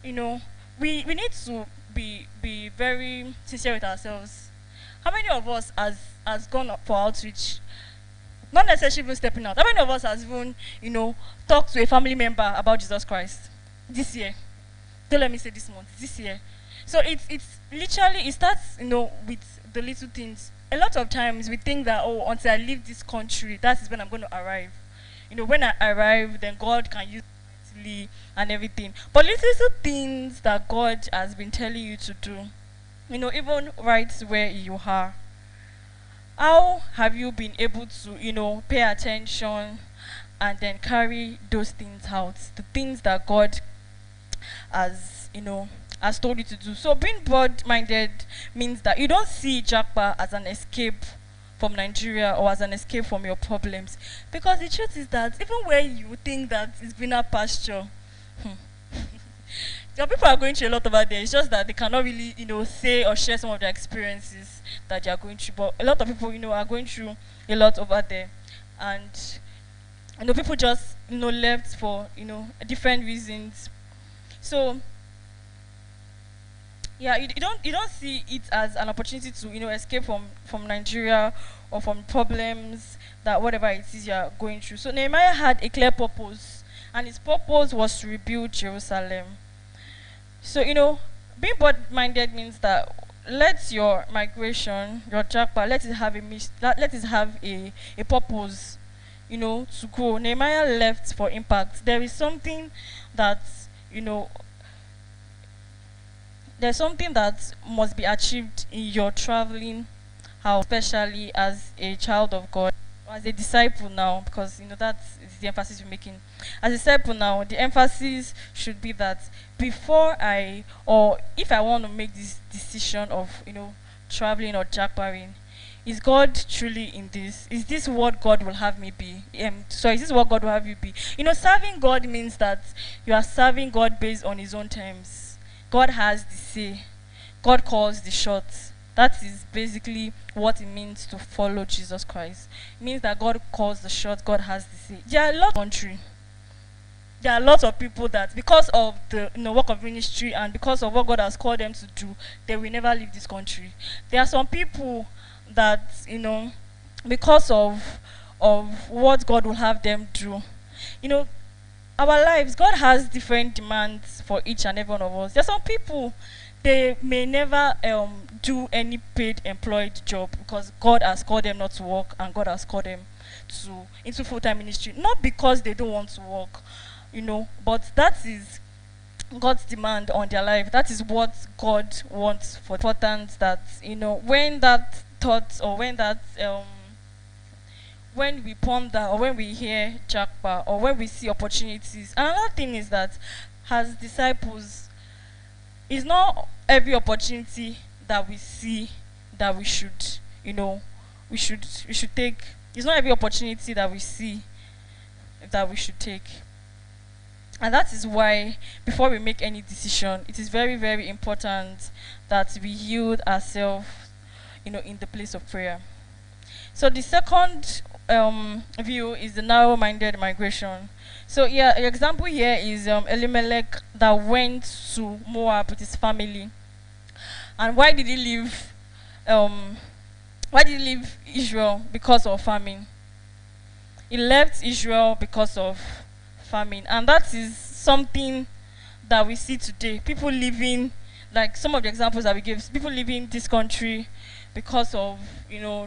you know, we need to be very sincere with ourselves. How many of us has gone up for outreach? Not necessarily even stepping out. How many of us has even, talked to a family member about Jesus Christ this year? Don't let me say this month, this year. So it's literally, it starts, with the little things. A lot of times we think that, oh, until I leave this country, that is when I'm going to arrive. When I arrive, then God can use me mightily and everything. But little things that God has been telling you to do, even right where you are. How have you been able to, pay attention and then carry those things out? The things that God has, has told you to do. So being broad-minded means that you don't see Japa as an escape from Nigeria or as an escape from your problems. Because the truth is that even when you think that it's greener pasture, hmm, there are people are going through a lot over there. It's just that they cannot really, say or share some of their experiences that they are going through. But a lot of people, are going through a lot over there. And people just, left for, different reasons. So yeah, you don't see it as an opportunity to, escape from Nigeria or from problems that whatever it is you are going through. So Nehemiah had a clear purpose, and his purpose was to rebuild Jerusalem. So being broad-minded means that let your migration, your japa, let it have a purpose, to grow. Nehemiah left for impact. There is something that, you know there's something that must be achieved in your traveling house, especially as a child of God, as a disciple now, because that is the emphasis we're making. As a disciple now, the emphasis should be that before or if I want to make this decision of traveling or jackparing, is God truly in this? Is this what God will have me be? Is this what God will have you be? Serving God means that you are serving God based on His own terms. God has the say. God calls the shots. That is basically what it means to follow Jesus Christ. It means that God calls the shots. God has the say. There are a lot of country. There are lots of people that, because of the work of ministry and because of what God has called them to do, they will never leave this country. There are some people that because of what God will have them do, our lives, God has different demands for each and every one of us. There are some people, they may never do any paid employed job because God has called them not to work, and God has called them into full-time ministry. Not because they don't want to work, but that is God's demand on their life. That is what God wants for important. That when that thought, or when we ponder, or when we hear Jakpa, or when we see opportunities. Another thing is that as disciples, it's not every opportunity that we see that we should, we should take. It's not every opportunity that we see that we should take. And that is why, before we make any decision, it is very, very important that we yield ourselves, in the place of prayer. So the second view is the narrow-minded migration. So yeah, an example here is Elimelech that went to Moab with his family. And why did he leave? Why did he leave Israel? Because of famine. He left Israel because of famine, and that is something that we see today. People living, like some of the examples that we give, people leaving this country because of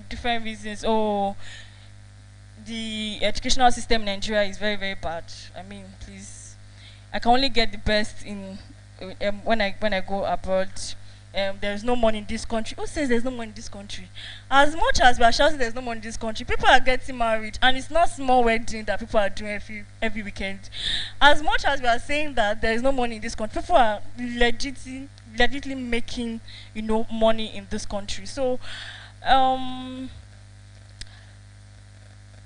different reasons. Oh, the educational system in Nigeria is very, very bad. I mean, please, I can only get the best in when I go abroad. There's no money in this country. Who says there's no money in this country? As much as we are shouting there's no money in this country, people are getting married, and it's not small wedding that people are doing every weekend. As much as we are saying that there is no money in this country, people are legitimately making money in this country. So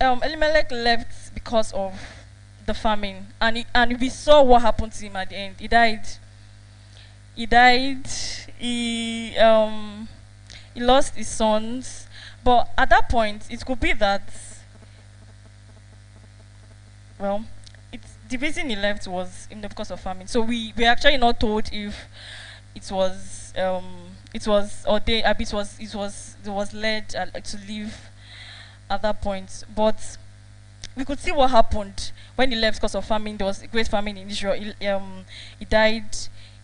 Elimelech left because of the famine, and we saw what happened to him at the end. He died. He died. He lost his sons, but at that point, it could be that, well, it's the reason he left was because of famine. So we actually not told if it was ordained, it was led to leave at that point. But we could see what happened when he left because of famine. There was a great famine in Israel. He died.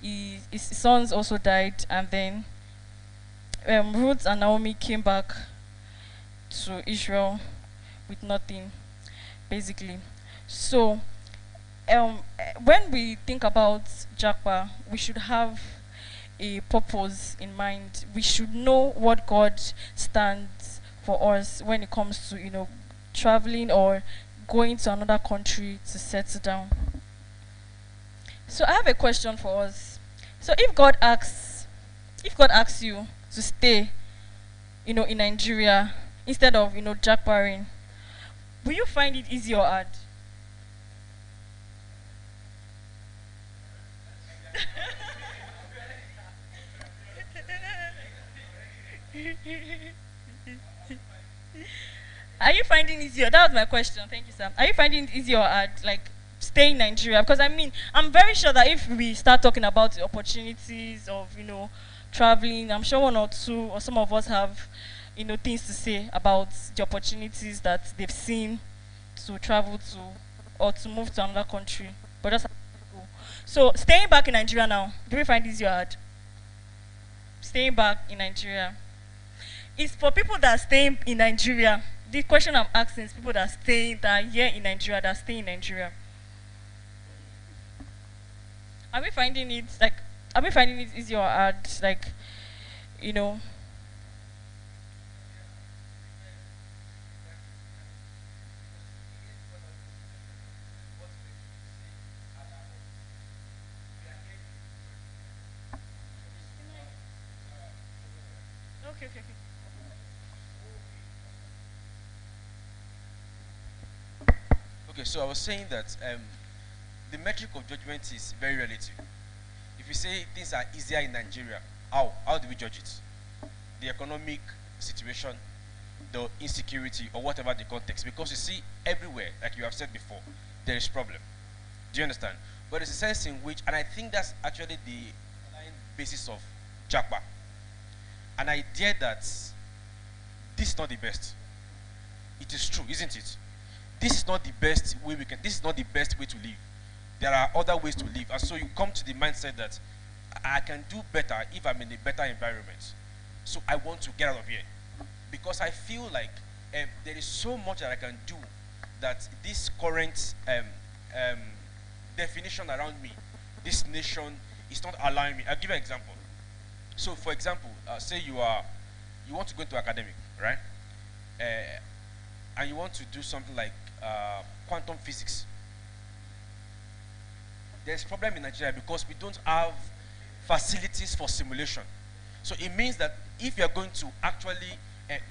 His sons also died, and then Ruth and Naomi came back to Israel with nothing, basically. So when we think about Japa, we should have a purpose in mind. We should know what God stands for us when it comes to traveling or going to another country to settle down. So I have a question for us. So if God asks you to stay, in Nigeria instead of jackparing, will you find it easy or hard? Are you finding it easier? That was my question. Thank you, Sam. Are you finding it easier or hard, like stay in Nigeria? Because I mean, I'm very sure that if we start talking about the opportunities of traveling, I'm sure one or two or some of us have things to say about the opportunities that they've seen to travel to or to move to another country. But just go. So staying back in Nigeria now, do you find it easier or hard? Staying back in Nigeria. It's for people that are staying in Nigeria. The question I'm asking is people that are here in Nigeria, that stay in Nigeria. Are we finding it like are we finding it easy or hard? Like, you know. Okay, okay, okay. Okay, so I was saying that the metric of judgment is very relative. If you say things are easier in Nigeria, how do we judge it? The economic situation, the insecurity, or whatever the context. Because you see, everywhere, like you have said before, there is problem. Do you understand? But there's a sense in which, and I think that's actually the underlying basis of Japa, an idea that this is not the best. It is true, isn't it? This is not the best way we can. This is not the best way to live. There are other ways to live, and so you come to the mindset that I can do better if I'm in a better environment. So I want to get out of here because I feel like there is so much that I can do that this current um, definition around me, this nation, is not allowing me. I'll give you an example. So, for example, say you want to go into academic, right? And you want to do something like quantum physics. There's a problem in Nigeria because we don't have facilities for simulation. So it means that if you're going to actually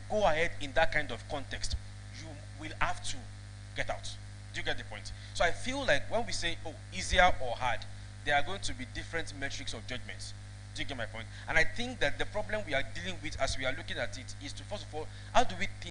go ahead in that kind of context, you will have to get out. Do you get the point? So I feel like when we say, oh, easier or hard, there are going to be different metrics of judgments. Do you get my point? And I think that the problem we are dealing with as we are looking at it is to, first of all, how do we think